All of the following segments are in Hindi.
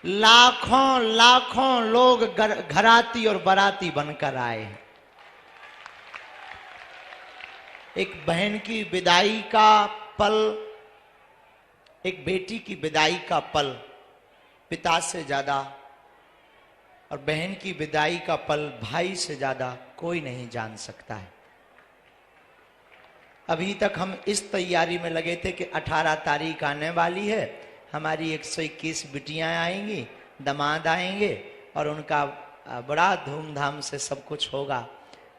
लाखों लाखों लोग घराती और बाराती बनकर आए हैं। एक बहन की विदाई का पल, एक बेटी की विदाई का पल पिता से ज्यादा और बहन की विदाई का पल भाई से ज्यादा कोई नहीं जान सकता है। अभी तक हम इस तैयारी में लगे थे कि 18 तारीख आने वाली है, हमारी 121 बिटियां आएंगी, दामाद आएंगे और उनका बड़ा धूमधाम से सब कुछ होगा।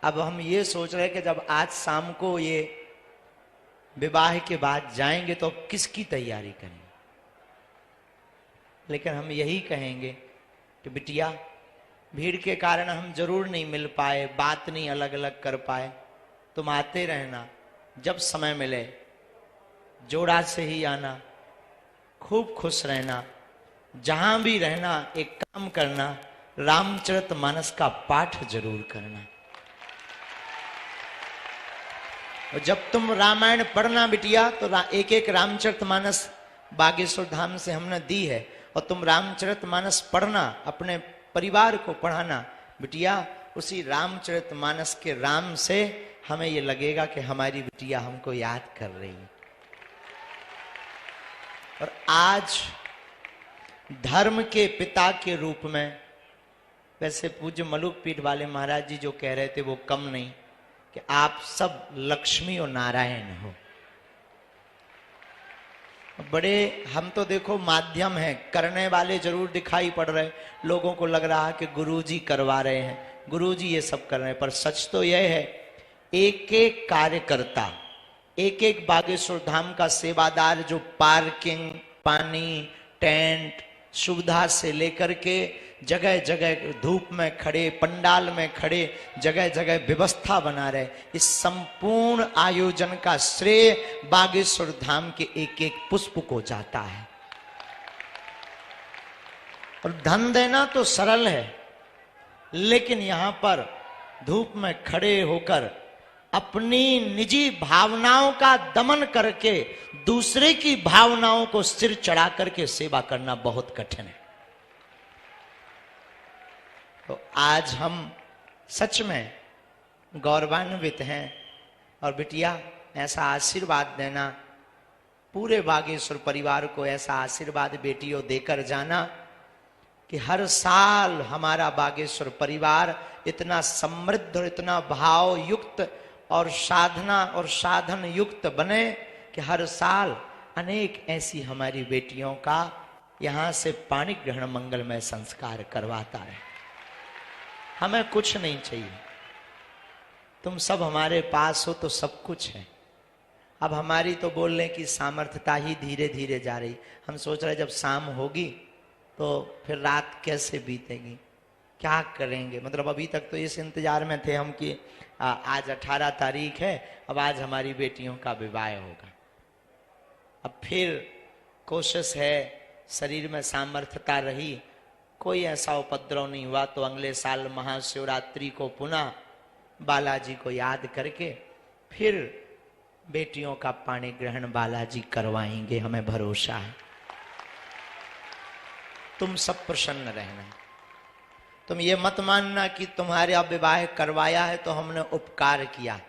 अब हम ये सोच रहे हैं कि जब आज शाम को ये विवाह के बाद जाएंगे तो किसकी तैयारी करेंगे। लेकिन हम यही कहेंगे कि बिटिया, भीड़ के कारण हम जरूर नहीं मिल पाए, बात नहीं अलग अलग कर पाए, तुम आते रहना, जब समय मिले जोड़ा से ही आना, खूब खुश रहना, जहां भी रहना एक काम करना, रामचरितमानस का पाठ जरूर करना। और जब तुम रामायण पढ़ना बिटिया तो एक एक रामचरितमानस बागेश्वर धाम से हमने दी है, और तुम रामचरितमानस पढ़ना, अपने परिवार को पढ़ाना बिटिया। उसी रामचरितमानस के राम से हमें ये लगेगा कि हमारी बिटिया हमको याद कर रही है। और आज धर्म के पिता के रूप में, वैसे पूज्य मलुक पीठ वाले महाराज जी जो कह रहे थे वो कम नहीं, कि आप सब लक्ष्मी और नारायण हो। बड़े हम तो देखो माध्यम हैं, करने वाले जरूर दिखाई पड़ रहे, लोगों को लग रहा है कि गुरुजी करवा रहे हैं, गुरुजी ये सब कर रहे हैं, पर सच तो यह है एक एक कार्यकर्ता, एक एक बागेश्वर धाम का सेवादार जो पार्किंग, पानी, टेंट, सुविधा से लेकर के जगह जगह धूप में खड़े, पंडाल में खड़े, जगह जगह व्यवस्था बना रहे, इस संपूर्ण आयोजन का श्रेय बागेश्वर धाम के एक एक पुष्प को जाता है। और धन देना तो सरल है, लेकिन यहां पर धूप में खड़े होकर अपनी निजी भावनाओं का दमन करके दूसरे की भावनाओं को सिर चढ़ा करके सेवा करना बहुत कठिन है। तो आज हम सच में गौरवान्वित हैं। और बिटिया, ऐसा आशीर्वाद देना, पूरे बागेश्वर परिवार को ऐसा आशीर्वाद बेटियों देकर जाना कि हर साल हमारा बागेश्वर परिवार इतना समृद्ध और इतना भाव युक्त और साधना और साधन युक्त बने कि हर साल अनेक ऐसी हमारी बेटियों का यहां से पाणी ग्रहण मंगलमय संस्कार करवाता है। हमें कुछ नहीं चाहिए, तुम सब हमारे पास हो तो सब कुछ है। अब हमारी तो बोलने की सामर्थ्यता ही धीरे धीरे जा रही। हम सोच रहे जब शाम होगी तो फिर रात कैसे बीतेगी, क्या करेंगे। मतलब अभी तक तो इस इंतजार में थे हम कि आज 18 तारीख है, अब आज हमारी बेटियों का विवाह होगा। अब फिर कोशिश है, शरीर में सामर्थ्यता रही, कोई ऐसा उपद्रव नहीं हुआ तो अगले साल महाशिवरात्रि को पुनः बालाजी को याद करके फिर बेटियों का पाणी ग्रहण बालाजी करवाएंगे, हमें भरोसा है। तुम सब प्रसन्न रहना। तुम ये मत मानना कि तुम्हारे अब विवाह करवाया है तो हमने उपकार किया।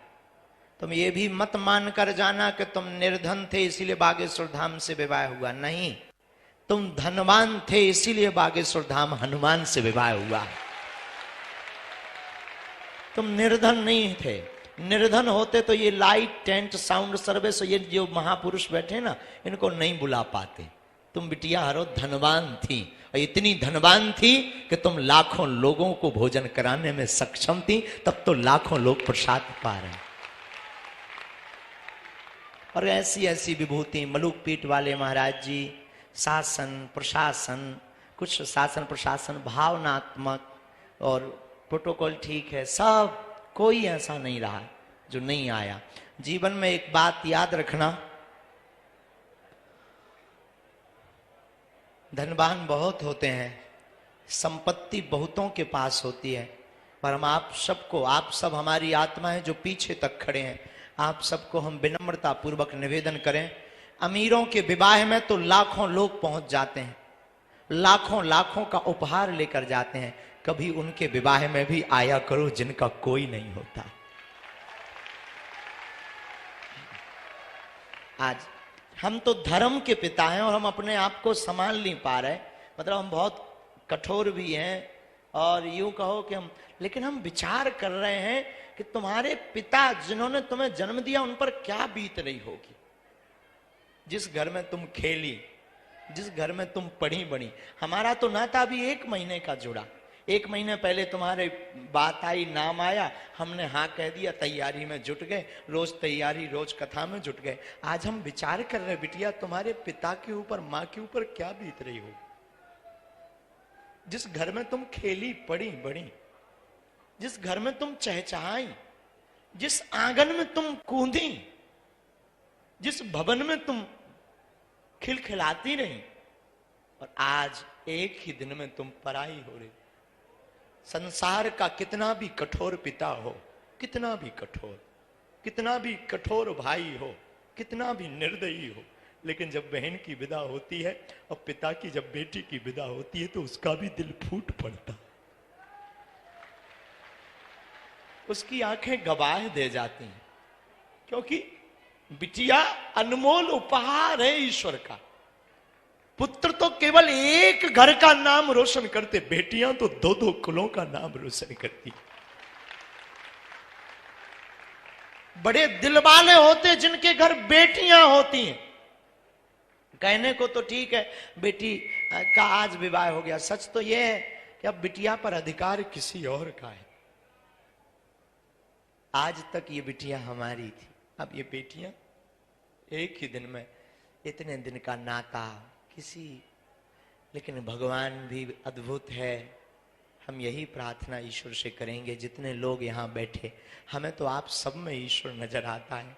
तुम ये भी मत मान कर जाना कि तुम निर्धन थे इसीलिए बागेश्वर धाम से विवाह हुआ। नहीं, तुम धनवान थे इसीलिए बागेश्वर धाम हनुमान से विवाह हुआ। तुम निर्धन नहीं थे। निर्धन होते तो ये लाइट, टेंट, साउंड सर्विस, ये जो महापुरुष बैठे ना, इनको नहीं बुला पाते। तुम बिटिया हरो धनवान थी, और इतनी धनवान थी कि तुम लाखों लोगों को भोजन कराने में सक्षम थी, तब तो लाखों लोग प्रसाद पा रहे। और ऐसी ऐसी विभूति मलुक पीठ वाले महाराज जी, शासन प्रशासन, कुछ शासन प्रशासन भावनात्मक और प्रोटोकॉल ठीक है, सब कोई ऐसा नहीं रहा जो नहीं आया। जीवन में एक बात याद रखना, धनवान बहुत होते हैं, संपत्ति बहुतों के पास होती है, पर हम आप सबको, आप सब हमारी आत्माएं जो पीछे तक खड़े हैं, आप सबको हम विनम्रता पूर्वक निवेदन करें। अमीरों के विवाह में तो लाखों लोग पहुंच जाते हैं, लाखों लाखों का उपहार लेकर जाते हैं, कभी उनके विवाह में भी आया करो जिनका कोई नहीं होता। आज हम तो धर्म के पिता हैं और हम अपने आप को संभाल नहीं पा रहे, मतलब हम बहुत कठोर भी हैं और यूं कहो कि हम, लेकिन हम विचार कर रहे हैं कि तुम्हारे पिता जिन्होंने तुम्हें जन्म दिया उन पर क्या बीत रही होगी। जिस घर में तुम खेली, जिस घर में तुम पढ़ी बड़ी, हमारा तो नाता अभी 1 महीने का जुड़ा। 1 महीने पहले तुम्हारे बात आई, नाम आया, हमने हाँ कह दिया, तैयारी में जुट गए, रोज तैयारी, रोज कथा में जुट गए। आज हम विचार कर रहे बिटिया तुम्हारे पिता के ऊपर, माँ के ऊपर क्या बीत रही हो। जिस घर में तुम खेली पड़ी बड़ी, जिस घर में तुम चहचहाई, जिस आंगन में तुम कूदी, जिस भवन में तुम खिलखिलाती रही, और आज एक ही दिन में तुम पराई हो रही। संसार का कितना भी कठोर पिता हो, कितना भी कठोर, कितना भी कठोर भाई हो, कितना भी निर्दयी हो, लेकिन जब बहन की विदा होती है और पिता की जब बेटी की विदा होती है तो उसका भी दिल फूट पड़ता, उसकी आंखें गवाह दे जाती हैं, क्योंकि बिटिया अनमोल उपहार है ईश्वर का। पुत्र तो केवल एक घर का नाम रोशन करते, बेटियां तो 2-2 कुलों का नाम रोशन करती। बड़े दिल वाले होते जिनके घर बेटियां होती हैं। कहने को तो ठीक है बेटी का आज विवाह हो गया, सच तो यह है कि अब बिटिया पर अधिकार किसी और का है। आज तक ये बिटिया हमारी थी, अब ये बेटियां एक ही दिन में, इतने दिन का नाता किसी, लेकिन भगवान भी अद्भुत है। हम यही प्रार्थना ईश्वर से करेंगे, जितने लोग यहाँ बैठे, हमें तो आप सब में ईश्वर नजर आता है।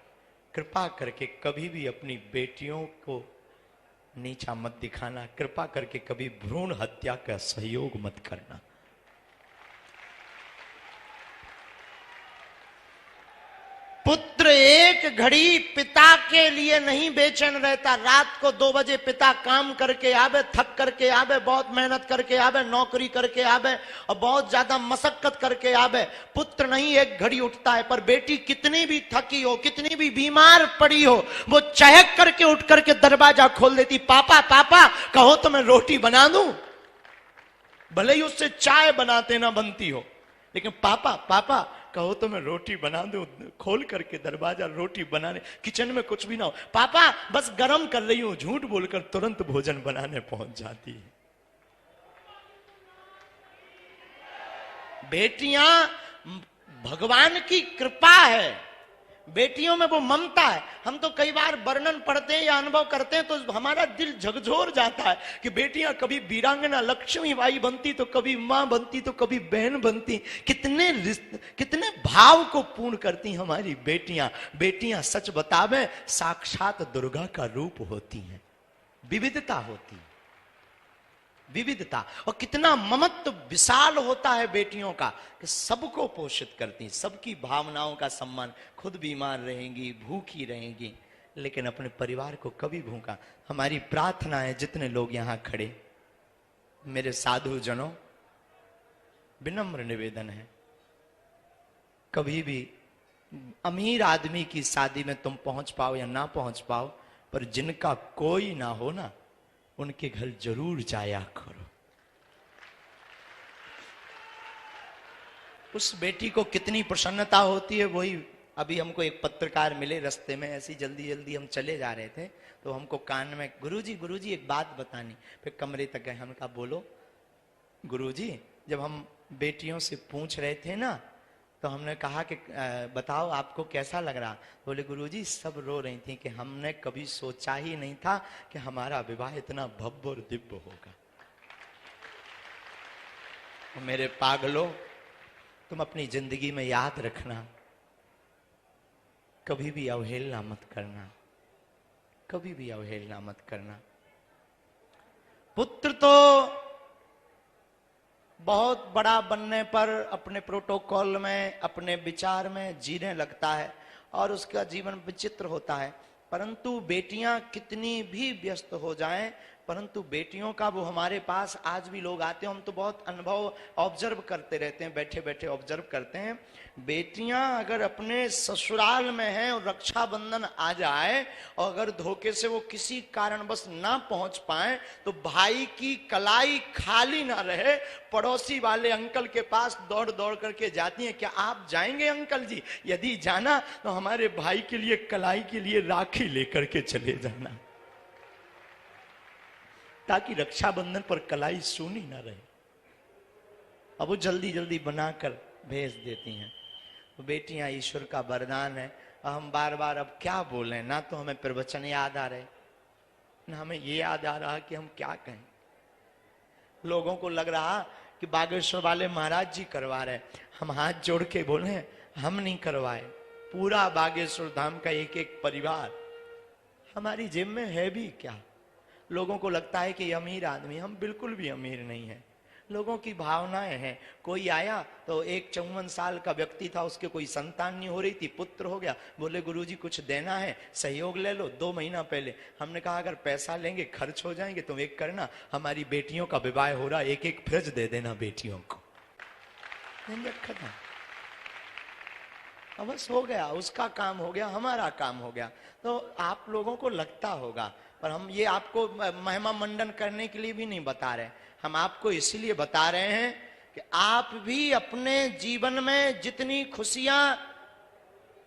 कृपा करके कभी भी अपनी बेटियों को नीचा मत दिखाना, कृपा करके कभी भ्रूण हत्या का सहयोग मत करना। पुत्र एक घड़ी पिता के लिए नहीं बेचैन रहता। रात को 2 बजे पिता काम करके आवे, थक करके आवे, बहुत मेहनत करके आवे, नौकरी करके आवे और बहुत ज्यादा मशक्कत करके आवे, पुत्र नहीं एक घड़ी उठता है। पर बेटी कितनी भी थकी हो, कितनी भी बीमार पड़ी हो, वो चहक करके उठ करके दरवाजा खोल देती, पापा पापा कहो तो मैं रोटी बना दूं। भले ही उससे चाय बनाते ना बनती हो, लेकिन पापा पापा कहो तो मैं रोटी बना दूं। खोल करके दरवाजा, रोटी बनाने, किचन में कुछ भी ना हो, पापा बस गरम कर रही हूं, झूठ बोलकर तुरंत भोजन बनाने पहुंच जाती है। बेटियां भगवान की कृपा है, बेटियों में वो ममता है। हम तो कई बार वर्णन पढ़ते हैं या अनुभव करते हैं तो हमारा दिल झकझोर जाता है कि बेटियां कभी वीरांगना लक्ष्मीबाई बनती, तो कभी मां बनती, तो कभी बहन बनती। कितने भाव को पूर्ण करती हमारी बेटियां। बेटियां सच बतावे साक्षात दुर्गा का रूप होती हैं। विविधता होती है, विविधता, और कितना ममत्व विशाल होता है बेटियों का कि सबको पोषित करती, सबकी भावनाओं का सम्मान। खुद बीमार रहेंगी, भूखी रहेंगी, लेकिन अपने परिवार को कभी भूखा। हमारी प्रार्थना है, जितने लोग यहां खड़े, मेरे साधु जनों, विनम्र निवेदन है, कभी भी अमीर आदमी की शादी में तुम पहुंच पाओ या ना पहुंच पाओ, पर जिनका कोई ना हो ना, उनके घर जरूर जाया करो। उस बेटी को कितनी प्रसन्नता होती है। वही अभी हमको एक पत्रकार मिले रास्ते में, ऐसी जल्दी जल्दी हम चले जा रहे थे, तो हमको कान में गुरुजी एक बात बतानी। फिर कमरे तक गए, हम कहा बोलो। गुरुजी, जब हम बेटियों से पूछ रहे थे ना, तो हमने कहा कि बताओ आपको कैसा लग रहा। बोले गुरुजी सब रो रही थी कि हमने कभी सोचा ही नहीं था कि हमारा विवाह इतना भव्य और दिव्य होगा। मेरे पागलों, तुम अपनी जिंदगी में याद रखना, कभी भी अवहेलना मत करना, कभी भी अवहेलना मत करना। पुत्र तो बहुत बड़ा बनने पर अपने प्रोटोकॉल में, अपने विचार में जीने लगता है और उसका जीवन विचित्र होता है, परंतु बेटियां कितनी भी व्यस्त हो जाएं, परंतु बेटियों का वो हमारे पास आज भी लोग आते हैं, हम तो बहुत अनुभव ऑब्जर्व करते रहते हैं, बैठे बैठे ऑब्जर्व करते हैं। बेटियां अगर अपने ससुराल में हैं और रक्षाबंधन आ जाए और अगर धोखे से वो किसी कारणवश ना पहुंच पाए तो भाई की कलाई खाली ना रहे, पड़ोसी वाले अंकल के पास दौड़ दौड़ करके जाती हैं, क्या आप जाएंगे अंकल जी? यदि जाना तो हमारे भाई के लिए कलाई के लिए राखी लेकर के चले जाना, ताकि रक्षाबंधन पर कलाई सूनी ना रहे। अब वो जल्दी जल्दी बनाकर भेज देती हैं। तो बेटियां ईश्वर का वरदान है। हम बार बार अब क्या बोलें, ना तो हमें प्रवचन याद आ रहे, ना हमें ये याद आ रहा कि हम क्या कहें। लोगों को लग रहा कि बागेश्वर वाले महाराज जी करवा रहे, हम हाथ जोड़ के बोले हम नहीं करवाए। पूरा बागेश्वर धाम का एक एक परिवार, हमारी जेब में है भी क्या? लोगों को लगता है कि अमीर आदमी, हम बिल्कुल भी अमीर नहीं है। लोगों की भावनाएं हैं। कोई आया तो एक 54 साल का व्यक्ति था, उसके कोई संतान नहीं हो रही थी, पुत्र हो गया, बोले गुरुजी कुछ देना है, सहयोग ले लो। 2 महीना पहले हमने कहा अगर पैसा लेंगे खर्च हो जाएंगे, तुम एक करना, हमारी बेटियों का विवाह हो रहा, एक एक फ्रिज दे देना बेटियों को। खत्म, अब बस हो गया, उसका काम हो गया, हमारा काम हो गया। तो आप लोगों को लगता होगा, पर हम ये आपको महिमा मंडन करने के लिए भी नहीं बता रहे, हम आपको इसीलिए बता रहे हैं कि आप भी अपने जीवन में जितनी खुशियां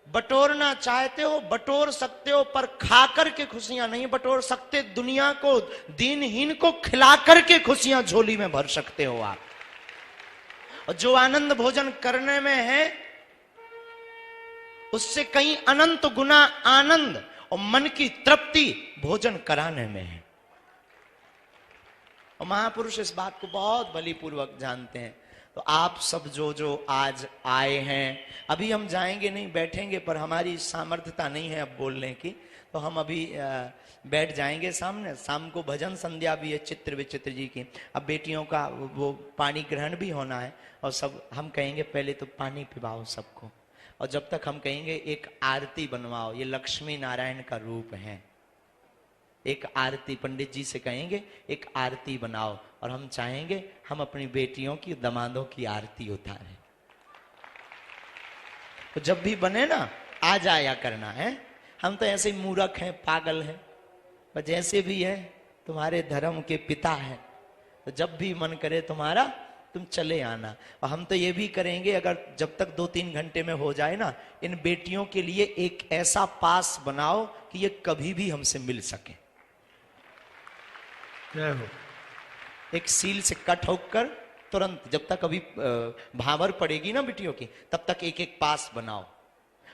बटोरना चाहते हो बटोर सकते हो, पर खा करके खुशियां नहीं बटोर सकते। दुनिया को, दीनहीन को खिला करके खुशियां झोली में भर सकते हो आप। और जो आनंद भोजन करने में है उससे कहीं अनंत गुना आनंद और मन की तृप्ति भोजन कराने में है। और महापुरुष इस बात को बहुत बलिपूर्वक जानते हैं। तो आप सब जो जो आज आए हैं, अभी हम जाएंगे नहीं, बैठेंगे, पर हमारी सामर्थ्यता नहीं है अब बोलने की, तो हम अभी बैठ जाएंगे सामने। शाम को भजन संध्या भी है चित्र विचित्र जी की। अब बेटियों का वो पानी ग्रहण भी होना है, और सब हम कहेंगे पहले तो पानी पिलाओ सबको, और जब तक हम कहेंगे एक आरती बनवाओ, ये लक्ष्मी नारायण का रूप है। एक आरती पंडित जी से कहेंगे एक आरती बनाओ, और हम चाहेंगे हम अपनी बेटियों की, दामादों की आरती उतारें। तो जब भी बने ना आ जाया करना है। हम तो ऐसे मूर्ख हैं, पागल हैं, पर जैसे भी है तुम्हारे धर्म के पिता है, तो जब भी मन करे तुम्हारा तुम चले आना। और हम तो ये भी करेंगे, अगर जब तक 2-3 घंटे में हो जाए ना, इन बेटियों के लिए एक ऐसा पास बनाओ कि ये कभी भी हमसे मिल सके। एक सील से कट होकर तुरंत, जब तक अभी भावर पड़ेगी ना बिटियों की, तब तक एक एक पास बनाओ।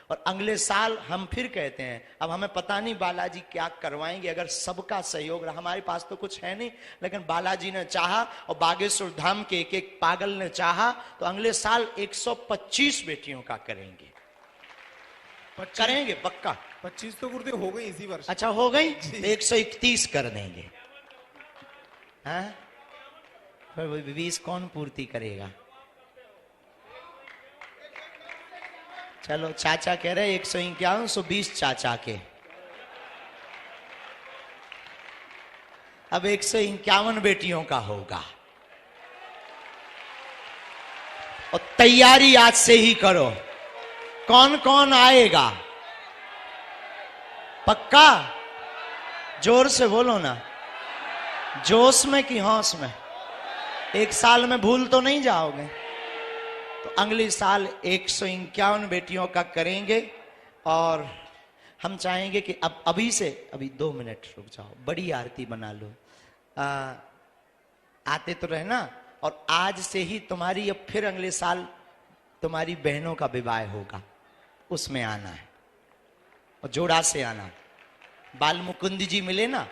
और अगले साल हम फिर कहते हैं, अब हमें पता नहीं बालाजी क्या करवाएंगे, अगर सबका सहयोग रहा, हमारे पास तो कुछ है नहीं, लेकिन बालाजी ने चाहा और बागेश्वर धाम के एक एक पागल ने चाहा, तो अगले साल 125 बेटियों का करेंगे। करेंगे पक्का। 25 तो गुरुदेव हो गई इसी वर्ष। अच्छा हो गई, 131 कर देंगे। हाँ, 20 कौन पूर्ति करेगा? चलो, चाचा कह रहे 151, 120 चाचा के। अब 151 बेटियों का होगा, और तैयारी आज से ही करो। कौन कौन आएगा? पक्का? जोर से बोलो ना, जोश में कि होश में? एक साल में भूल तो नहीं जाओगे? तो अगले साल 151 बेटियों का करेंगे। और हम चाहेंगे कि अब अभी से, अभी 2 मिनट रुक जाओ, बड़ी आरती बना लो। आते तो रहना, और आज से ही तुम्हारी, अब फिर अगले साल तुम्हारी बहनों का विवाह होगा, उसमें आना है, और जोड़ा से आना। बाल मुकुंद जी मिले ना,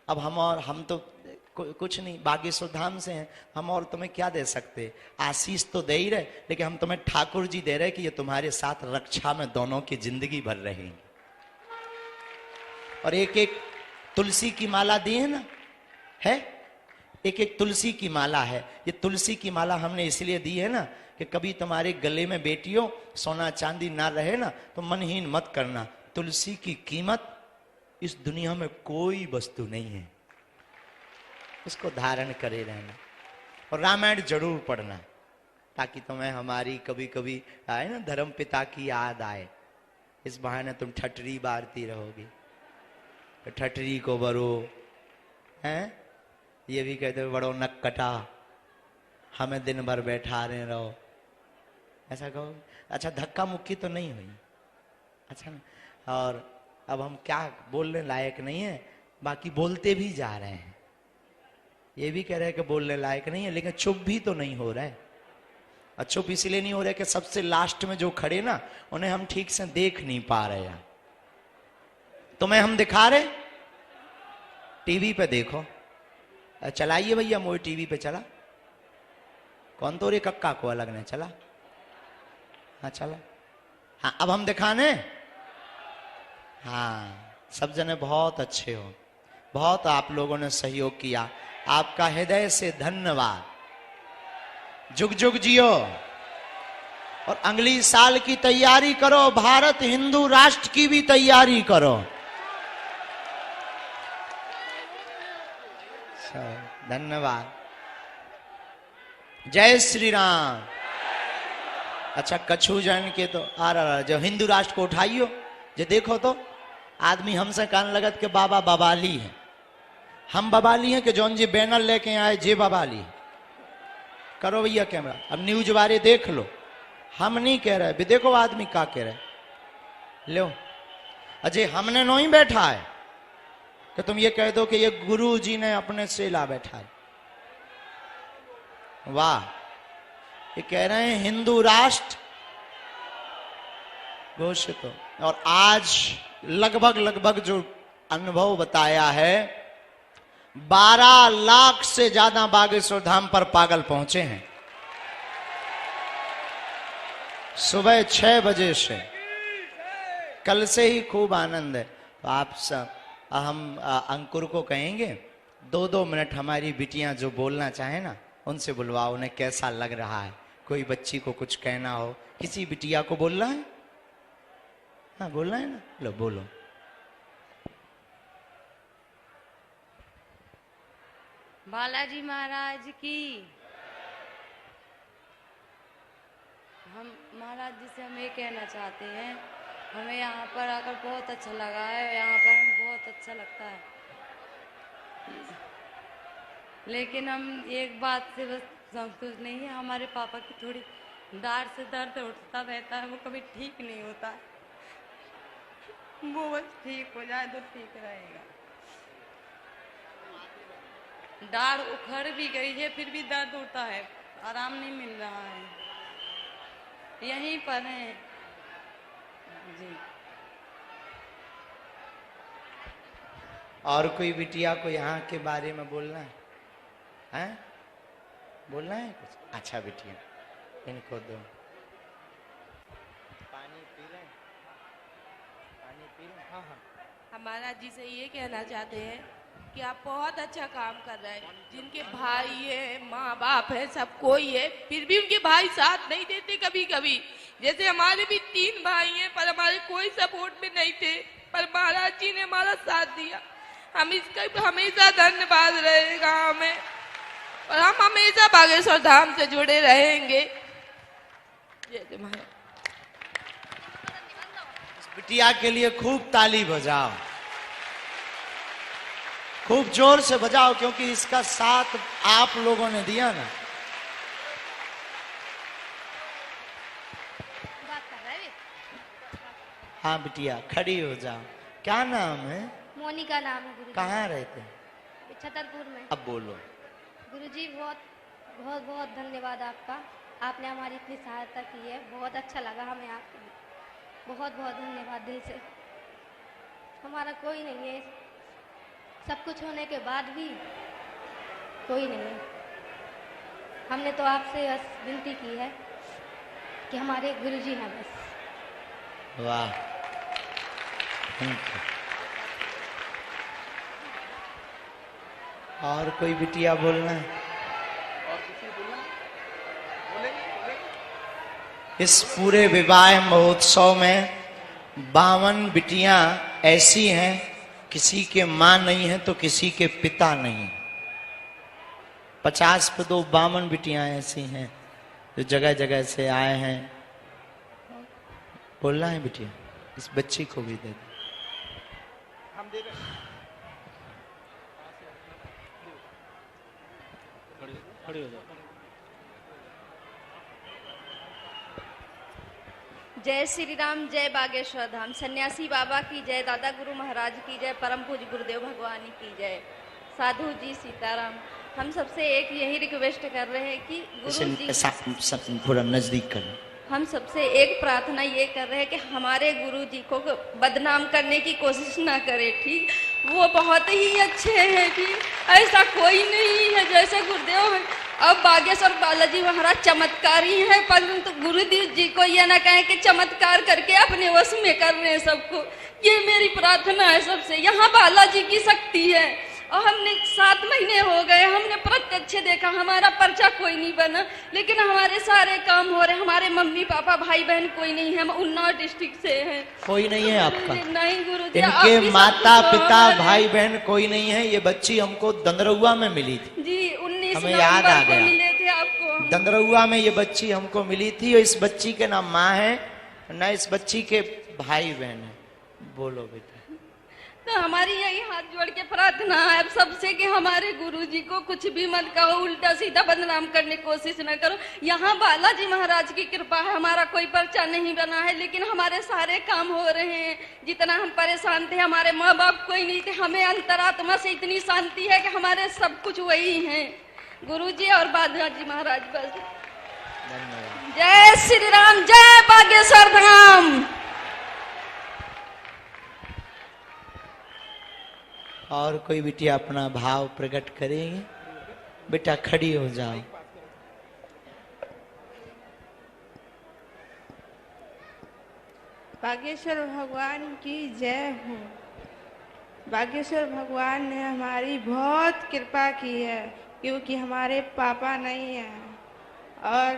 अब हम तो कुछ नहीं, बागेश्वर धाम से हैं हम, और तुम्हें क्या दे सकते? आशीष तो दे ही रहे, लेकिन हम तुम्हें ठाकुर जी दे रहे कि ये तुम्हारे साथ रक्षा में दोनों की जिंदगी भर रहेंगे। और एक एक तुलसी की माला दी है ना, है एक एक तुलसी की माला है। ये तुलसी की माला हमने इसलिए दी है ना कि कभी तुम्हारे गले में बेटियों सोना चांदी ना रहे ना, तो मनहीन मत करना। तुलसी की कीमत इस दुनिया में कोई वस्तु नहीं है। उसको धारण करे रहना। और रामायण जरूर पढ़ना, ताकि तुम्हें हमारी कभी कभी आए ना धर्म पिता की याद आए। इस बहाने तुम ठटरी बारती रहोगी, तो ठटरी को बरो हैं, ये भी कहते हो बड़ो नक कटा, हमें दिन भर बैठा रहे रहो, ऐसा कहो। अच्छा, धक्का मुक्की तो नहीं हुई, अच्छा ना। और अब हम क्या बोलने लायक नहीं है, बाकी बोलते भी जा रहे हैं। ये भी कह रहे हैं कि बोलने लायक नहीं है, लेकिन चुप भी तो नहीं हो रहा है। और चुप इसलिए नहीं हो रहे कि सबसे लास्ट में जो खड़े ना, उन्हें हम ठीक से देख नहीं पा रहे हैं। तुम्हें हम दिखा रहे, टीवी पे देखो, चलाइए भैया मोई टीवी पे चला, कौन तो रे कक्का को अलग ने चला, हाँ चला, हाँ अब हम दिखाने। हाँ सब जने बहुत अच्छे हो, बहुत आप लोगों ने सहयोग किया, आपका हृदय से धन्यवाद। जुग जुग जियो और अगली साल की तैयारी करो, भारत हिंदू राष्ट्र की भी तैयारी करो। धन्यवाद। जय श्री राम। अच्छा, कछु जन के तो जो हिंदू राष्ट्र को उठाइयो, जो देखो तो आदमी हमसे कान लगत के बाबा बबाली है, हम बबाली हैं कि जौन जी बैनर लेके आए जे बबाली है। करो भैया कैमरा, अब न्यूज वाले देख लो, हम नहीं कह रहे, भी देखो आदमी क्या कह रहे। लो अजय, हमने नहीं बैठा है कि तुम ये कह दो कि ये गुरु जी ने अपने से ला बैठा है। वाह, ये कह रहे हैं हिंदू राष्ट्र घोषित हो। और आज लगभग जो अनुभव बताया है, 12 लाख से ज्यादा बागेश्वर धाम पर पागल पहुंचे हैं सुबह 6 बजे से। कल से ही खूब आनंद है। तो आप सब, हम अंकुर को कहेंगे 2-2 मिनट हमारी बिटियां जो बोलना चाहे ना, उनसे बुलवाओ, उन्हें कैसा लग रहा है। कोई बच्ची को कुछ कहना हो, किसी बिटिया को बोलना है, हाँ बोलना है ना, लो बोलो। बालाजी महाराज की। हम महाराज जी से हम ये कहना चाहते हैं, हमें यहाँ पर आकर बहुत अच्छा लगा है, यहाँ पर हमें बहुत अच्छा लगता है। लेकिन हम एक बात से बस संतुष्ट नहीं है, हमारे पापा की थोड़ी दाढ़ से दर्द उठता रहता है, वो कभी ठीक नहीं होता, वो बस ठीक हो जाए तो ठीक रहेगा। दाढ़ उखड़ भी गई है, फिर भी दर्द होता है, आराम नहीं मिल रहा है, यहीं पर है जी। और कोई बिटिया को यहाँ के बारे में बोलना है, हैं? बोलना है कुछ? अच्छा बिटिया, इनको दो पानी पी लें, पानी पी लें। हाँ हाँ, हम महाराज जी से ये कहना चाहते हैं कि आप बहुत अच्छा काम कर रहे हैं। जिनके भाई है, माँ बाप है, सब कोई है, फिर भी उनके भाई साथ नहीं देते कभी कभी। जैसे हमारे भी 3 भाई हैं, पर हमारे कोई सपोर्ट में नहीं थे, पर महाराज जी ने हमारा साथ दिया। हम इसका हमेशा धन्यवाद रहेगा हमें, और हम हमेशा बागेश्वर धाम से जुड़े रहेंगे। जय महाराज। बिटिया के लिए खूब ताली बजाओ, खूब जोर से बजाओ, क्योंकि इसका साथ आप लोगों ने दिया ना। हाँ बिटिया, खड़ी हो जाओ। क्या नाम है? मोनिका नाम है गुरुजी। कहाँ रहते हैं? छतरपुर में। अब बोलो। गुरुजी बहुत बहुत बहुत धन्यवाद आपका, आपने हमारी इतनी सहायता की है, बहुत अच्छा लगा हमें आपको, बहुत बहुत धन्यवाद दिल से। हमारा कोई नहीं है, सब कुछ होने के बाद भी कोई नहीं है। हमने तो आपसे बस विनती की है कि हमारे गुरुजी हैं बस। वाह, और कोई बिटिया बोलना है? और किसी बोलना? बोलेंगे? इस पूरे विवाह महोत्सव में 52 बिटियां ऐसी हैं, किसी के मां नहीं है तो किसी के पिता नहीं। 50 पे 2 52 बिटियां ऐसी हैं जो जगह जगह से आए हैं। बोलना है बिटिया, इस बच्ची को भी दे दो। हम दे रहे हैं। खड़े हो जाओ। जय श्री राम, जय बागेश्वर धाम। सन्यासी बाबा की जय, दादा गुरु महाराज की जय, परम पूज्य गुरुदेव भगवान की जय। साधु जी सीताराम। हम सबसे एक यही रिक्वेस्ट कर रहे हैं कि गुरु जी थोड़ा नजदीक करें। हम सबसे एक प्रार्थना ये कर रहे हैं कि हमारे गुरु जी को बदनाम करने की कोशिश ना करें, ठीक। वो बहुत ही अच्छे हैं, ठीक। ऐसा कोई नहीं है जैसे गुरुदेव। अब बागेश्वर बालाजी महाराज चमत्कारी है, परंतु गुरुदेव जी को यह ना कहें कि चमत्कार करके अपने वश में कर रहे हैं सबको। ये मेरी प्रार्थना है सबसे। यहाँ बालाजी की शक्ति है और हमने 7 महीने हो गए, हमने प्रत्यक्ष देखा। हमारा पर्चा कोई नहीं बना, लेकिन हमारे सारे काम हो रहे। हमारे मम्मी पापा भाई बहन कोई नहीं है, हम उन्नाव डिस्ट्रिक्ट से हैं। कोई नहीं है आपका? नहीं गुरुजी। इनके माता पिता भाई बहन कोई नहीं है। ये बच्ची हमको दंदरौआ में मिली थी जी, 19 हमें याद आ नवंबर को गया। मिले थे आपको। दंदरौआ में ये बच्ची हमको मिली थी और इस बच्ची के ना माँ है ना इस बच्ची के भाई बहन है। बोलो बेटा। तो हमारी यही हाथ जोड़ के प्रार्थना है सबसे कि हमारे गुरुजी को कुछ भी मत कहो, उल्टा सीधा बदनाम करने की कोशिश न करो। यहाँ बालाजी महाराज की कृपा है, हमारा कोई पर्चा नहीं बना है, लेकिन हमारे सारे काम हो रहे हैं। जितना हम परेशान थे, हमारे माँ बाप कोई नहीं थे, हमें अंतरात्मा से इतनी शांति है कि हमारे सब कुछ वही है, गुरुजी और बालाजी महाराज। बस जय श्री राम, जय बागेश्वर धाम। और कोई बिटिया अपना भाव प्रकट करेंगे? बेटा खड़ी हो जाओ। बागेश्वर भगवान की जय हो। बागेश्वर भगवान ने हमारी बहुत कृपा की है, क्योंकि हमारे पापा नहीं हैं। और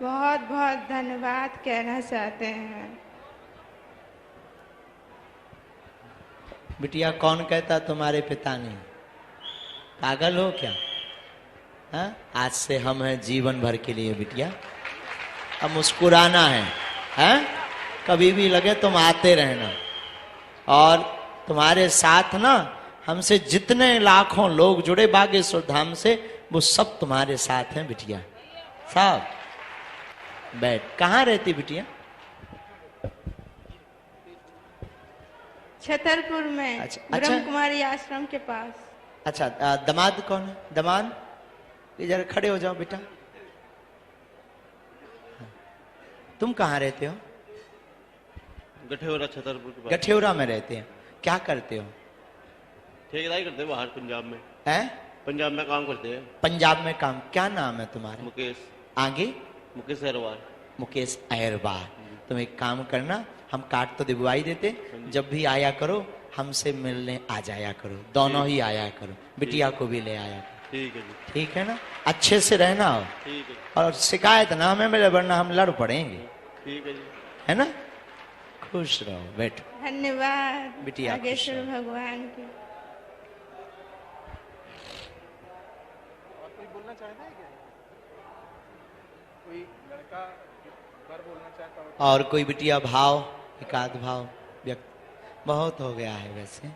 बहुत बहुत धन्यवाद कहना चाहते हैं। बिटिया कौन कहता तुम्हारे पिता नहीं? पागल हो क्या? हा? आज से हम हैं जीवन भर के लिए बिटिया। अब मुस्कुराना है, हैं? कभी भी लगे तुम आते रहना। और तुम्हारे साथ ना हमसे जितने लाखों लोग जुड़े बागेश्वर धाम से, वो सब तुम्हारे साथ हैं बिटिया। सब बैठ। कहाँ रहती बिटिया? छतरपुर में। अच्छा, ब्रह्म कुमारी आश्रम के पास। अच्छा, दामाद कौन है? दामाद इधर खड़े हो जाओ बेटा। तुम कहाँ रहते हो? गठेौरा, छतरपुर के पास। गठेौरा में रहते हैं। क्या करते हो? ठेकेदारी करते हैं बाहर पंजाब में। हैं? पंजाब में काम करते हैं। पंजाब में काम। क्या नाम है तुम्हारा? मुकेश। आगे? मुकेश अहरवार। मुकेश अहरवार। तुम एक काम करना, हम कार्ड तो दिलवाई देते, जब भी आया करो हमसे मिलने आ जाया करो। दोनों ही आया करो, बिटिया को भी ले आया करो। ठीक है जी। ठीक है ना? अच्छे से रहना हो। ठीक है। और शिकायत ना हमें मिले, वरना हम लड़ पड़ेंगे। ठीक है जी। है ना? खुश रहो, बैठो। धन्यवाद बिटिया खुश बागेश्वर रहो। भगवान की। और कोई बोलना चाहता है क्या? कोई लड़का बार बोलना चाहता हो? और कोई बिटिया भाव, एकाध भाव व्यक्त? बहुत हो गया है वैसे।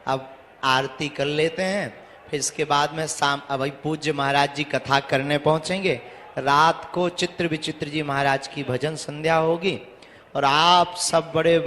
अब आरती कर लेते हैं, फिर इसके बाद में शाम अभी पूज्य महाराज जी कथा करने पहुंचेंगे। रात को चित्र विचित्र जी महाराज की भजन संध्या होगी और आप सब बड़े